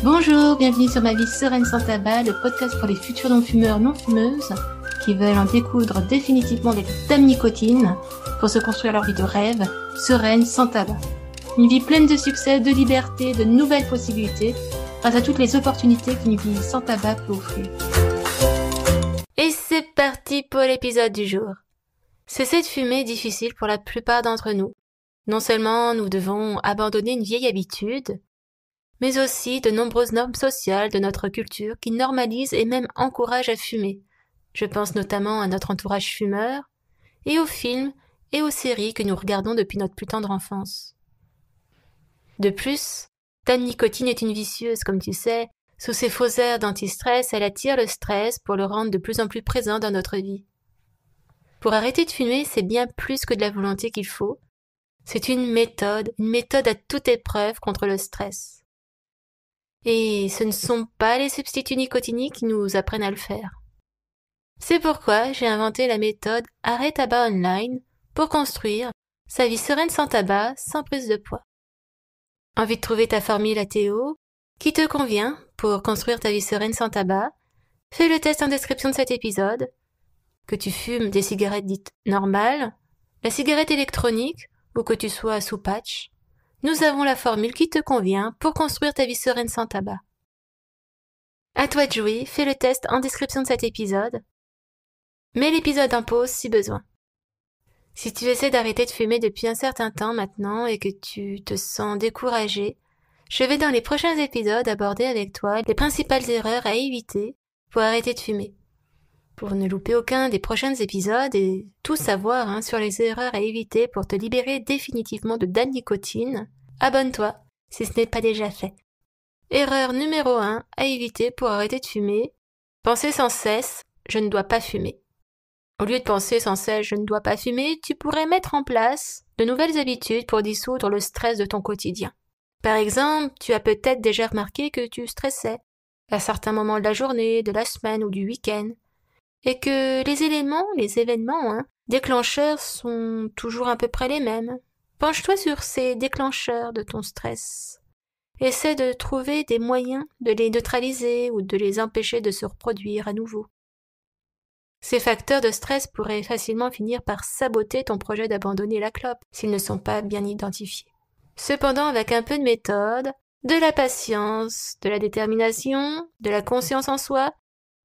Bonjour, bienvenue sur Ma vie sereine sans tabac, le podcast pour les futurs non-fumeurs, non-fumeuses qui veulent en découdre définitivement des dames nicotine pour se construire leur vie de rêve, sereine, sans tabac. Une vie pleine de succès, de liberté, de nouvelles possibilités grâce à toutes les opportunités qu'une vie sans tabac peut offrir. Et c'est parti pour l'épisode du jour. Cesser de fumer est difficile pour la plupart d'entre nous. Non seulement nous devons abandonner une vieille habitude, mais aussi de nombreuses normes sociales de notre culture qui normalisent et même encouragent à fumer. Je pense notamment à notre entourage fumeur, et aux films et aux séries que nous regardons depuis notre plus tendre enfance. De plus, Dame Nicotine est une vicieuse, comme tu sais. Sous ses faux airs d'anti-stress, elle attire le stress pour le rendre de plus en plus présent dans notre vie. Pour arrêter de fumer, c'est bien plus que de la volonté qu'il faut. C'est une méthode à toute épreuve contre le stress. Et ce ne sont pas les substituts nicotiniques qui nous apprennent à le faire. C'est pourquoi j'ai inventé la méthode Arrêt Tabac Online pour construire sa vie sereine sans tabac, sans prise de poids. Envie de trouver ta formule ATO qui te convient pour construire ta vie sereine sans tabac? Fais le test en description de cet épisode. Que tu fumes des cigarettes dites normales, la cigarette électronique ou que tu sois sous patch, nous avons la formule qui te convient pour construire ta vie sereine sans tabac. À toi de jouer, fais le test en description de cet épisode. Mets l'épisode en pause si besoin. Si tu essaies d'arrêter de fumer depuis un certain temps maintenant et que tu te sens découragé, je vais dans les prochains épisodes aborder avec toi les principales erreurs à éviter pour arrêter de fumer. Pour ne louper aucun des prochains épisodes et tout savoir sur les erreurs à éviter pour te libérer définitivement de Dame Nicotine, abonne-toi si ce n'est pas déjà fait. Erreur numéro 1 à éviter pour arrêter de fumer, penser sans cesse « je ne dois pas fumer ». Au lieu de penser sans cesse « je ne dois pas fumer », tu pourrais mettre en place de nouvelles habitudes pour dissoudre le stress de ton quotidien. Par exemple, tu as peut-être déjà remarqué que tu stressais à certains moments de la journée, de la semaine ou du week-end, et que les événements déclencheurs sont toujours à peu près les mêmes. Penche-toi sur ces déclencheurs de ton stress. Essaie de trouver des moyens de les neutraliser ou de les empêcher de se reproduire à nouveau. Ces facteurs de stress pourraient facilement finir par saboter ton projet d'abandonner la clope s'ils ne sont pas bien identifiés. Cependant, avec un peu de méthode, de la patience, de la détermination, de la conscience en soi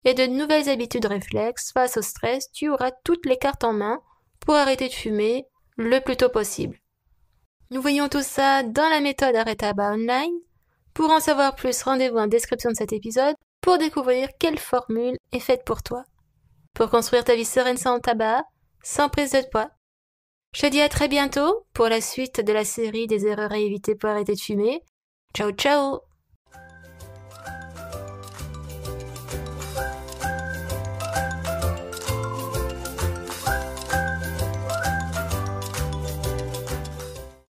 et de nouvelles habitudes réflexes face au stress, tu auras toutes les cartes en main pour arrêter de fumer le plus tôt possible. Nous voyons tout ça dans la méthode Arrêt Tabac Online. Pour en savoir plus, rendez-vous en description de cet épisode pour découvrir quelle formule est faite pour toi. Pour construire ta vie sereine sans tabac, sans prise de poids. Je te dis à très bientôt pour la suite de la série des erreurs à éviter pour arrêter de fumer. Ciao ciao!